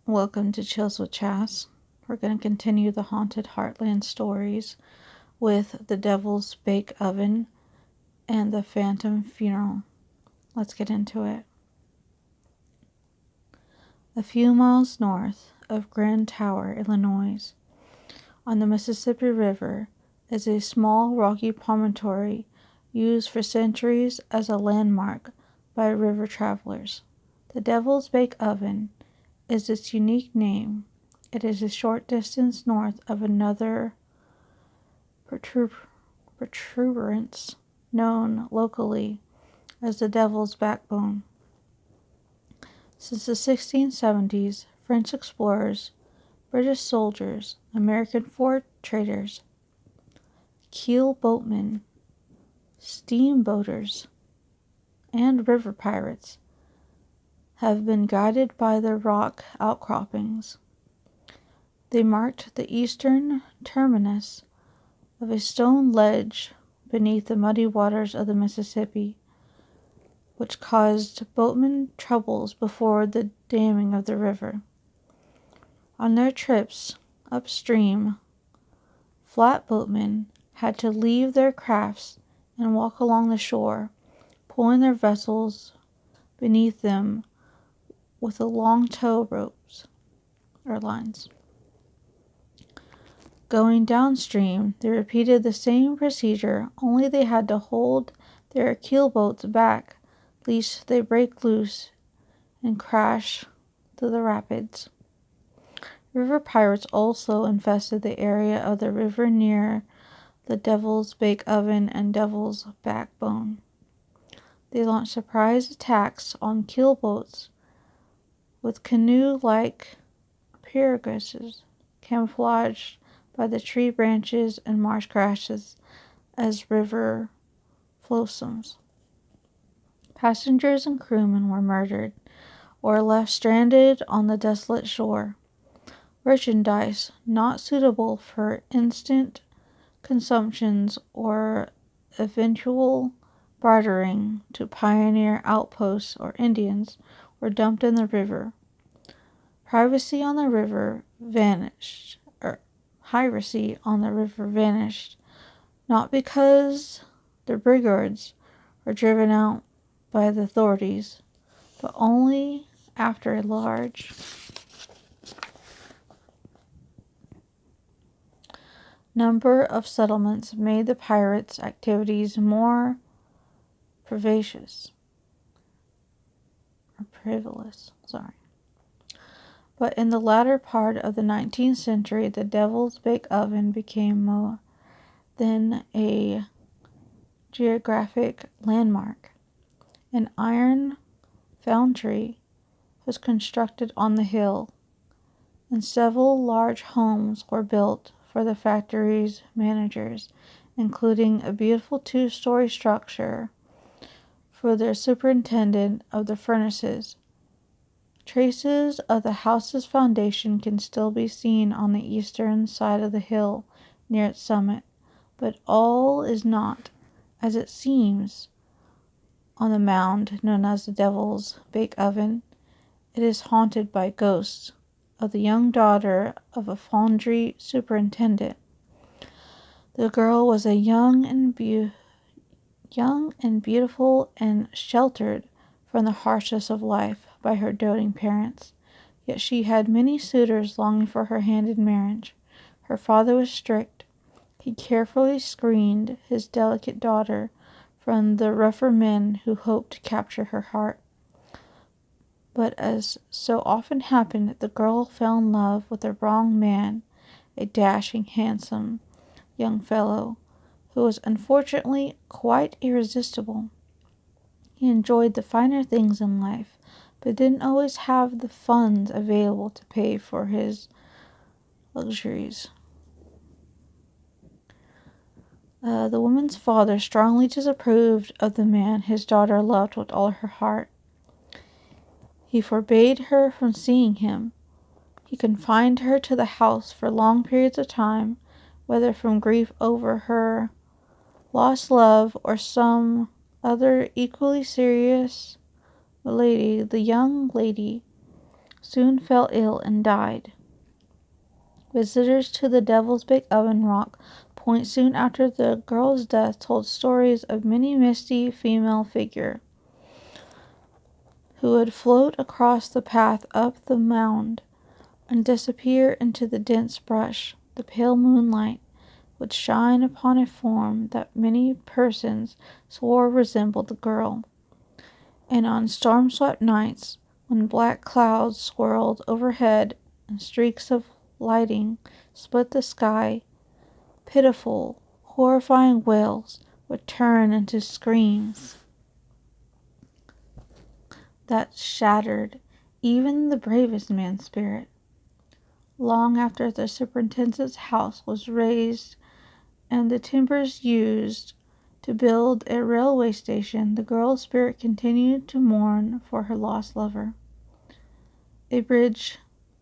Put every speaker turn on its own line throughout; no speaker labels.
Welcome to Chills with Chas. We're going to continue the haunted Heartland stories with the Devil's Bake Oven and the Phantom Funeral. Let's get into it. A few miles north of Grand Tower, Illinois, on the Mississippi River, is a small rocky promontory used for centuries as a landmark by river travelers. The Devil's Bake Oven is its unique name. It is a short distance north of another protuberance known locally as the Devil's Backbone. Since the 1670s, French explorers, British soldiers, American fur traders, keel boatmen, steamboaters, and river pirates have been guided by the rock outcroppings. They marked the eastern terminus of a stone ledge beneath the muddy waters of the Mississippi, which caused boatmen troubles before the damming of the river. On their trips upstream, flatboatmen had to leave their crafts and walk along the shore, pulling their vessels beneath them with the long tow ropes or lines. Going downstream, they repeated the same procedure, only they had to hold their keelboats back lest they break loose and crash through the rapids. River pirates also infested the area of the river near the Devil's Bake Oven and Devil's Backbone. They launched surprise attacks on keelboats with canoe-like pirogues camouflaged by the tree branches and marsh grasses as river fossils. Passengers and crewmen were murdered or left stranded on the desolate shore. Merchandise not suitable for instant consumptions or eventual bartering to pioneer outposts or Indians were dumped in the river. Piracy on the river vanished, not because the brigands were driven out by the authorities, but only after a large number of settlements made the pirates' activities more prevalent. But in the latter part of the 19th century, the Devil's Bake Oven became more than a geographic landmark. An iron foundry was constructed on the hill, and several large homes were built for the factory's managers, including a beautiful two-story structure for their superintendent of the furnaces. Traces of the house's foundation can still be seen on the eastern side of the hill near its summit, but all is not as it seems on the mound known as the Devil's Bake Oven. It is haunted by ghosts of the young daughter of a foundry superintendent. The girl was a young and beautiful and sheltered from the harshness of life by her doting parents, yet she had many suitors longing for her hand in marriage. Her father was strict. He carefully screened his delicate daughter from the rougher men who hoped to capture her heart. But as so often happened, the girl fell in love with the wrong man, a dashing, handsome young fellow who was unfortunately quite irresistible. He enjoyed the finer things in life, but didn't always have the funds available to pay for his luxuries. The woman's father strongly disapproved of the man his daughter loved with all her heart. He forbade her from seeing him. He confined her to the house for long periods of time, whether from grief over her lost love or some other equally serious malady. The young lady soon fell ill and died. Visitors to the Devil's Big Oven Rock Point soon after the girl's death told stories of many misty female figure who would float across the path up the mound and disappear into the dense brush. The pale moonlight would shine upon a form that many persons swore resembled the girl, and on storm-swept nights, when black clouds swirled overhead and streaks of lightning split the sky, pitiful, horrifying wails would turn into screams that shattered even the bravest man's spirit. Long after the superintendent's house was razed and the timbers used to build a railway station, the girl's spirit continued to mourn for her lost lover. A bridge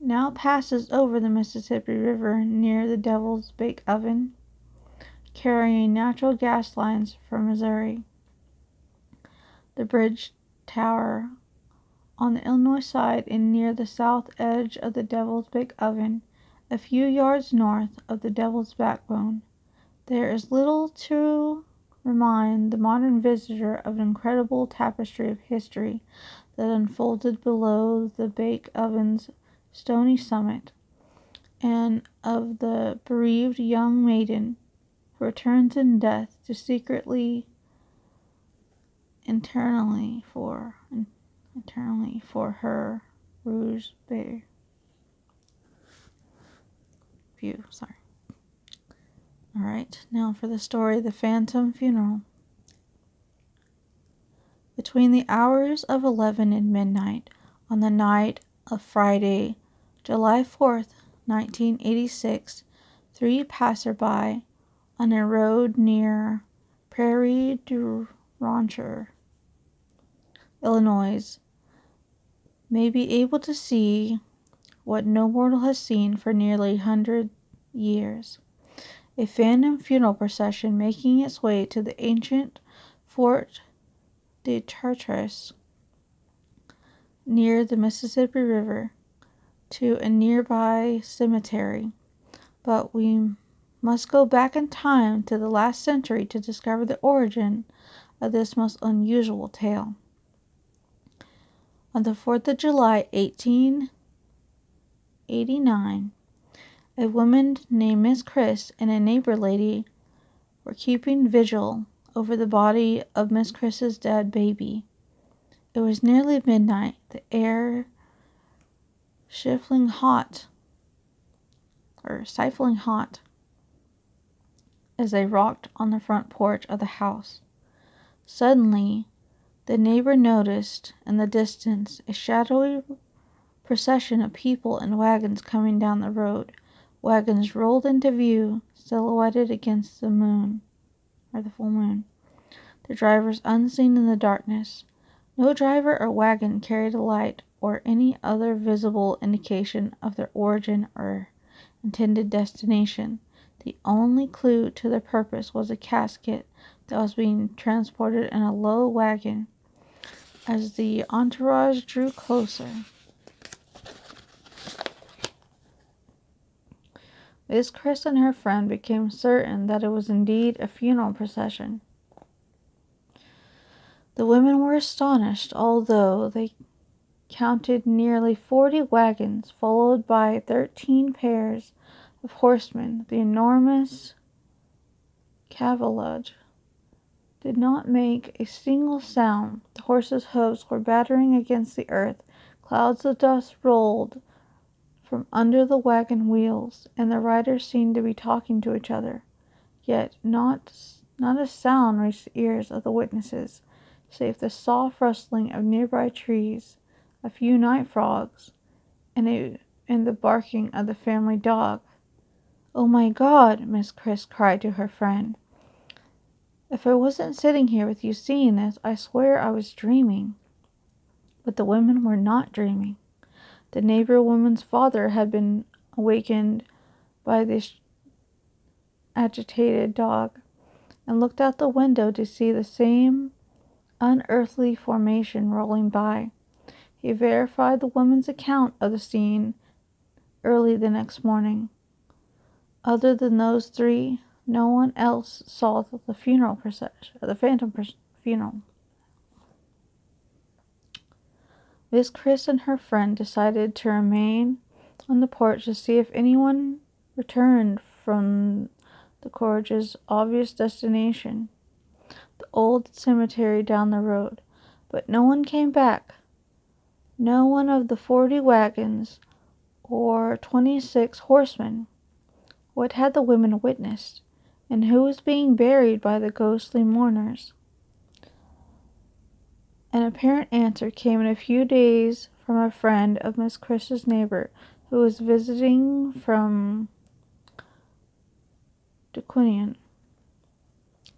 now passes over the Mississippi River near the Devil's Big Oven, carrying natural gas lines for Missouri. The bridge tower on the Illinois side and near the south edge of the Devil's Big Oven, a few yards north of the Devil's Backbone. There is little to remind the modern visitor of an incredible tapestry of history that unfolded below the bake oven's stony summit, and of the bereaved young maiden who returns in death to secretly internally for her rouge view. Alright, now for the story, The Phantom Funeral. Between the hours of 11 and midnight on the night of Friday, July 4th, 1986, 3 passerby on a road near Prairie du Rancher, Illinois, may be able to see what no mortal has seen for nearly 100 years. A phantom funeral procession making its way to the ancient Fort de Chartres near the Mississippi River to a nearby cemetery. But we must go back in time to the last century to discover the origin of this most unusual tale. On the 4th of July, 1889, a woman named Miss Chris and a neighbor lady were keeping vigil over the body of Miss Chris's dead baby. It was nearly midnight, the air stifling hot, as they rocked on the front porch of the house. Suddenly, the neighbor noticed in the distance a shadowy procession of people and wagons coming down the road. Wagons rolled into view, silhouetted against the full moon. The drivers unseen in the darkness. No driver or wagon carried a light or any other visible indication of their origin or intended destination. The only clue to their purpose was a casket that was being transported in a low wagon. As the entourage drew closer, Miss Chris and her friend became certain that it was indeed a funeral procession. The women were astonished, although they counted nearly 40 wagons, followed by 13 pairs of horsemen. The enormous cavalcade did not make a single sound. The horses' hoofs were battering against the earth. Clouds of dust rolled from under the wagon wheels, and the riders seemed to be talking to each other. Yet not a sound reached the ears of the witnesses, save the soft rustling of nearby trees, a few night frogs, and the barking of the family dog. "Oh my God!" Miss Chris cried to her friend. "If I wasn't sitting here with you seeing this, I swear I was dreaming." But the women were not dreaming. The neighbor woman's father had been awakened by this agitated dog, and looked out the window to see the same unearthly formation rolling by. He verified the woman's account of the scene early the next morning. Other than those three, no one else saw the funeral procession, the phantom funeral. Miss Chris and her friend decided to remain on the porch to see if anyone returned from the Courage's obvious destination, the old cemetery down the road. But no one came back. No one of the 40 wagons or 26 horsemen. What had the women witnessed, and who was being buried by the ghostly mourners? An apparent answer came in a few days from a friend of Miss Chris's neighbor who was visiting from DeQuinian.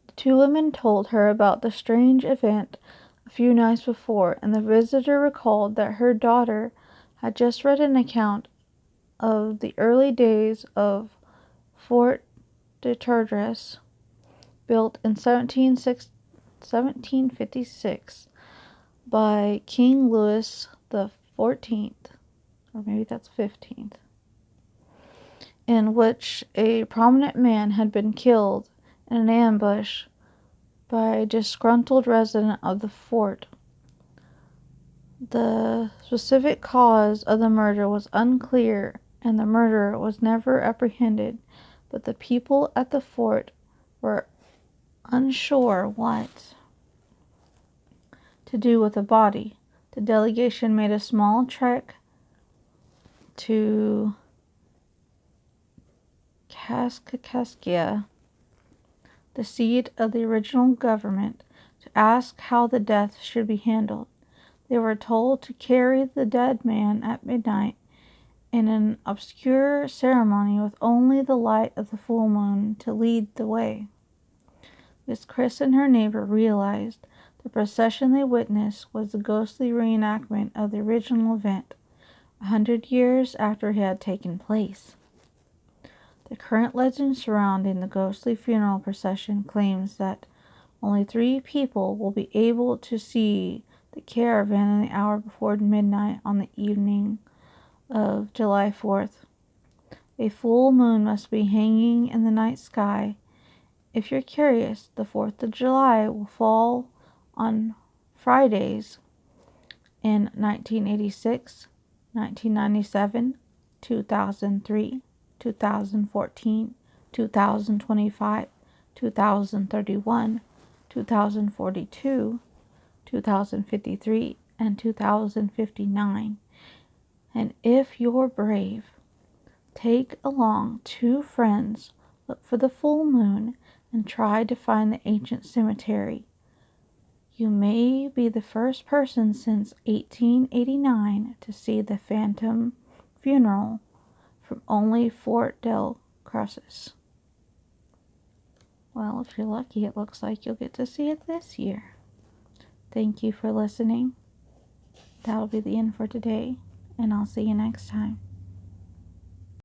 The two women told her about the strange event a few nights before, and the visitor recalled that her daughter had just read an account of the early days of Fort de Tardres, built in 1756 by King Louis the 14th, or maybe that's 15th, in which a prominent man had been killed in an ambush by a disgruntled resident of the fort. The specific cause of the murder was unclear, and the murderer was never apprehended, but the people at the fort were unsure what to do with the body. The delegation made a small trek to Kaskaskia, the seat of the original government, to ask how the death should be handled. They were told to carry the dead man at midnight in an obscure ceremony with only the light of the full moon to lead the way. Miss Chris and her neighbor realized the procession they witnessed was the ghostly reenactment of the original event, 100 years after it had taken place. The current legend surrounding the ghostly funeral procession claims that only 3 people will be able to see the caravan in the hour before midnight on the evening of July 4th. A full moon must be hanging in the night sky. If you're curious, the 4th of July will fall on Fridays in 1986, 1997, 2003, 2014, 2025, 2031, 2042, 2053, and 2059. And if you're brave, take along 2 friends, look for the full moon, and try to find the ancient cemetery. You may be the first person since 1889 to see the phantom funeral from only Fort Del Cruces. Well, if you're lucky, it looks like you'll get to see it this year. Thank you for listening. That'll be the end for today, and I'll see you next time.